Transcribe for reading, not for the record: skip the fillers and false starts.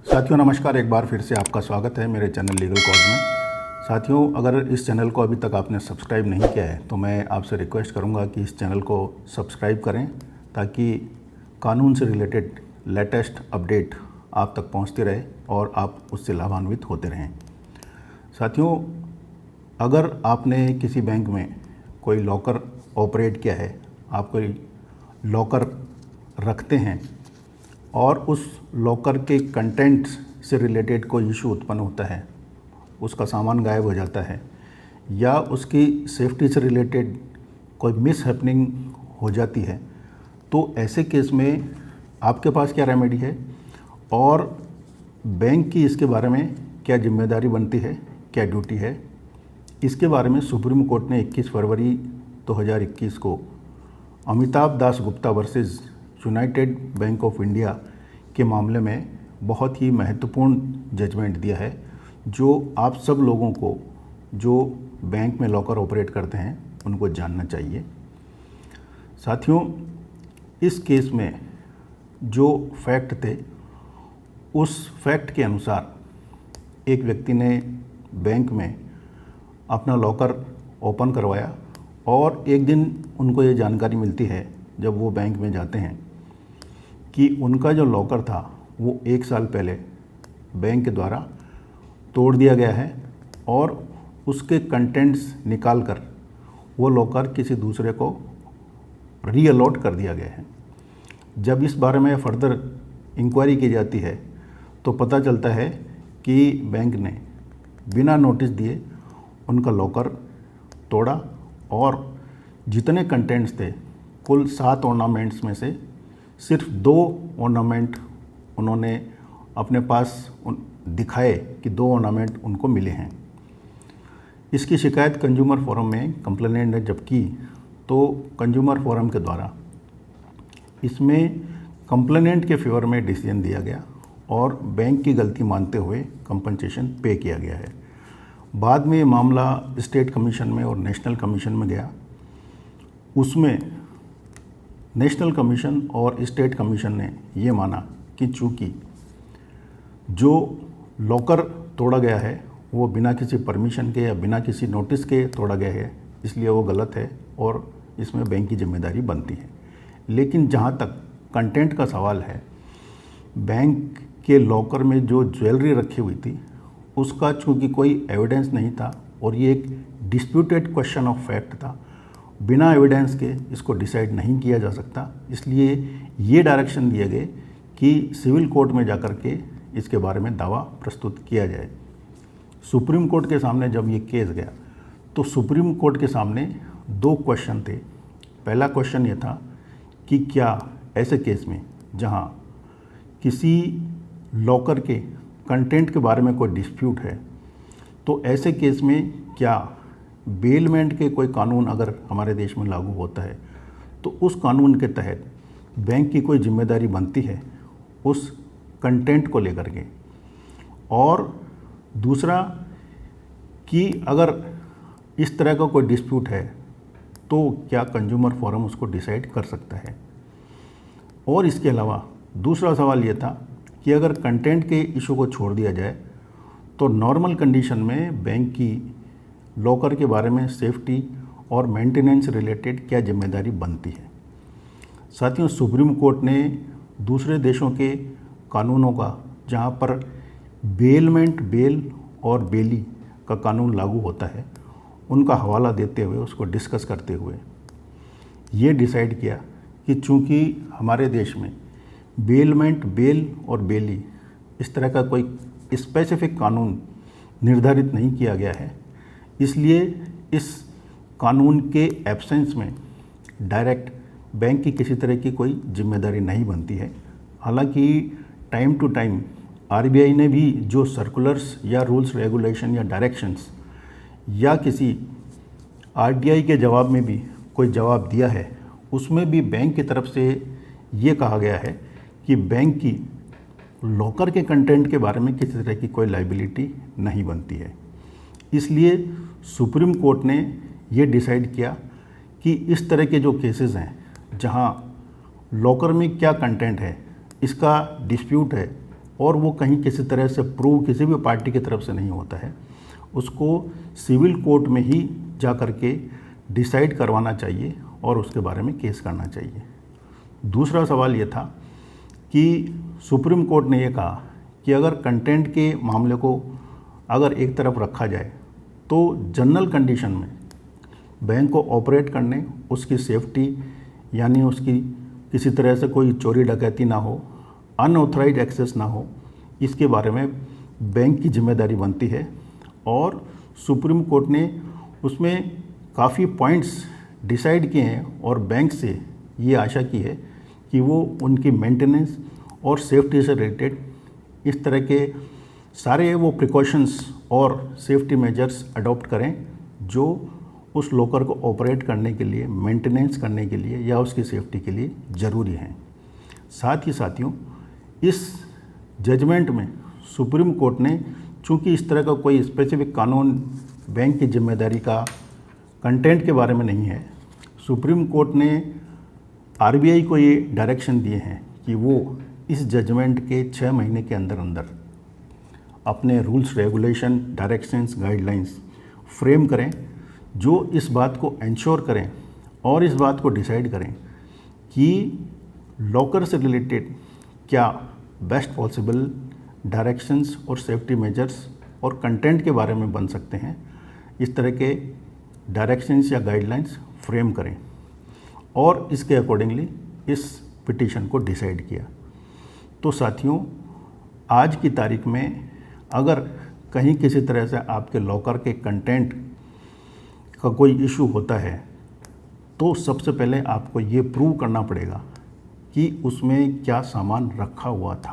साथियों नमस्कार, एक बार फिर से आपका स्वागत है मेरे चैनल लीगल कॉज में। साथियों, अगर इस चैनल को अभी तक आपने सब्सक्राइब नहीं किया है तो मैं आपसे रिक्वेस्ट करूंगा कि इस चैनल को सब्सक्राइब करें ताकि कानून से रिलेटेड लेटेस्ट अपडेट आप तक पहुंचती रहे और आप उससे लाभान्वित होते रहें। साथियों, अगर आपने किसी बैंक में कोई लॉकर ऑपरेट किया है, आप कोई लॉकर रखते हैं और उस लॉकर के कंटेंट्स से रिलेटेड कोई इशू उत्पन्न होता है, उसका सामान गायब हो जाता है या उसकी सेफ्टी से रिलेटेड कोई मिस हैपनिंग हो जाती है, तो ऐसे केस में आपके पास क्या रेमेडी है और बैंक की इसके बारे में क्या जिम्मेदारी बनती है, क्या ड्यूटी है, इसके बारे में सुप्रीम कोर्ट ने 21 फरवरी 2021 को Amitabh Das Gupta versus United Bank of India के मामले में बहुत ही महत्वपूर्ण जजमेंट दिया है, जो आप सब लोगों को जो बैंक में लॉकर ऑपरेट करते हैं उनको जानना चाहिए। साथियों, इस केस में जो फैक्ट थे उस फैक्ट के अनुसार एक व्यक्ति ने बैंक में अपना लॉकर ओपन करवाया और एक दिन उनको ये जानकारी मिलती है जब वो बैंक में जाते हैं कि उनका जो लॉकर था वो 1 साल पहले बैंक के द्वारा तोड़ दिया गया है और उसके कंटेंट्स निकालकर वो लॉकर किसी दूसरे को रीअलॉट कर दिया गया है। जब इस बारे में फर्दर इंक्वायरी की जाती है तो पता चलता है कि बैंक ने बिना नोटिस दिए उनका लॉकर तोड़ा और जितने कंटेंट्स थे, कुल 7 ऑर्नामेंट्स में से सिर्फ 2 ऑर्नामेंट उन्होंने अपने पास दिखाए कि 2 ऑर्नामेंट उनको मिले हैं। इसकी शिकायत कंज्यूमर फोरम में कंप्लेनेंट ने जब की तो कंज्यूमर फोरम के द्वारा इसमें कंप्लेनेंट के फेवर में डिसीजन दिया गया और बैंक की गलती मानते हुए कंपनसेशन पे किया गया है। बाद में ये मामला स्टेट कमीशन में और नेशनल कमीशन में गया। उसमें नेशनल कमीशन और स्टेट कमीशन ने ये माना कि चूँकि जो लॉकर तोड़ा गया है वो बिना किसी परमिशन के या बिना किसी नोटिस के तोड़ा गया है, इसलिए वो गलत है और इसमें बैंक की जिम्मेदारी बनती है। लेकिन जहाँ तक कंटेंट का सवाल है, बैंक के लॉकर में जो ज्वेलरी रखी हुई थी उसका चूँकि कोई एविडेंस नहीं था और ये एक डिस्प्यूटेड क्वेश्चन ऑफ फैक्ट था, बिना एविडेंस के इसको डिसाइड नहीं किया जा सकता, इसलिए ये डायरेक्शन दिए गए कि सिविल कोर्ट में जाकर के इसके बारे में दावा प्रस्तुत किया जाए। सुप्रीम कोर्ट के सामने जब ये केस गया तो सुप्रीम कोर्ट के सामने 2 क्वेश्चन थे। पहला क्वेश्चन ये था कि क्या ऐसे केस में जहाँ किसी लॉकर के कंटेंट के बारे में कोई डिस्प्यूट है तो ऐसे केस में क्या बेलमेंट के कोई कानून अगर हमारे देश में लागू होता है तो उस कानून के तहत बैंक की कोई जिम्मेदारी बनती है उस कंटेंट को लेकर के। और दूसरा कि अगर इस तरह का कोई डिस्प्यूट है तो क्या कंज्यूमर फोरम उसको डिसाइड कर सकता है। और इसके अलावा दूसरा सवाल ये था कि अगर कंटेंट के इशू को छोड़ दिया जाए तो नॉर्मल कंडीशन में बैंक की लॉकर के बारे में सेफ्टी और मेंटेनेंस रिलेटेड क्या जिम्मेदारी बनती है। साथियों, सुप्रीम कोर्ट ने दूसरे देशों के कानूनों का, जहां पर बेलमेंट, बेल और बेली का कानून लागू होता है, उनका हवाला देते हुए, उसको डिस्कस करते हुए ये डिसाइड किया कि चूंकि हमारे देश में बेलमेंट, बेल और बेली इस तरह का कोई स्पेसिफिक कानून निर्धारित नहीं किया गया है, इसलिए इस कानून के एब्सेंस में डायरेक्ट बैंक की किसी तरह की कोई जिम्मेदारी नहीं बनती है। हालांकि टाइम टू टाइम आरबीआई ने भी जो सर्कुलर्स या रूल्स, रेगुलेशन या डायरेक्शंस या किसी आरटीआई के जवाब में भी कोई जवाब दिया है, उसमें भी बैंक की तरफ से ये कहा गया है कि बैंक की लॉकर के कंटेंट के बारे में किसी तरह की कोई लायबिलिटी नहीं बनती है। इसलिए सुप्रीम कोर्ट ने ये डिसाइड किया कि इस तरह के जो केसेस हैं जहां लॉकर में क्या कंटेंट है, इसका डिस्प्यूट है और वो कहीं किसी तरह से प्रूव किसी भी पार्टी की तरफ से नहीं होता है, उसको सिविल कोर्ट में ही जा कर के डिसाइड करवाना चाहिए और उसके बारे में केस करना चाहिए। दूसरा सवाल ये था कि सुप्रीम कोर्ट ने ये कहा कि अगर कंटेंट के मामले को अगर एक तरफ रखा जाए तो जनरल कंडीशन में बैंक को ऑपरेट करने, उसकी सेफ्टी यानी उसकी किसी तरह से कोई चोरी डकैती ना हो, अनऑथराइज एक्सेस ना हो, इसके बारे में बैंक की जिम्मेदारी बनती है। और सुप्रीम कोर्ट ने उसमें काफ़ी पॉइंट्स डिसाइड किए हैं और बैंक से ये आशा की है कि वो उनकी मेंटेनेंस और सेफ्टी से रिलेटेड इस तरह के सारे वो प्रिकॉशंस और सेफ्टी मेजर्स अडॉप्ट करें जो उस लॉकर को ऑपरेट करने के लिए, मेंटेनेंस करने के लिए या उसकी सेफ्टी के लिए ज़रूरी हैं। साथ ही साथियों, इस जजमेंट में सुप्रीम कोर्ट ने चूंकि इस तरह का कोई स्पेसिफिक कानून बैंक की जिम्मेदारी का कंटेंट के बारे में नहीं है, सुप्रीम कोर्ट ने आरबीआई को ये डायरेक्शन दिए हैं कि वो इस जजमेंट के 6 महीने के अंदर अंदर अपने rules, regulation, directions, guidelines frame करें जो इस बात को इंश्योर करें और इस बात को डिसाइड करें कि लॉकर से रिलेटेड क्या बेस्ट पॉसिबल डायरेक्शंस और सेफ्टी मेजर्स और कंटेंट के बारे में बन सकते हैं। इस तरह के डायरेक्शंस या गाइडलाइंस फ्रेम करें और इसके अकॉर्डिंगली इस पिटीशन को डिसाइड किया। तो साथियों, आज की तारीख में अगर कहीं किसी तरह से आपके लॉकर के कंटेंट का कोई इशू होता है तो सबसे पहले आपको ये प्रूव करना पड़ेगा कि उसमें क्या सामान रखा हुआ था।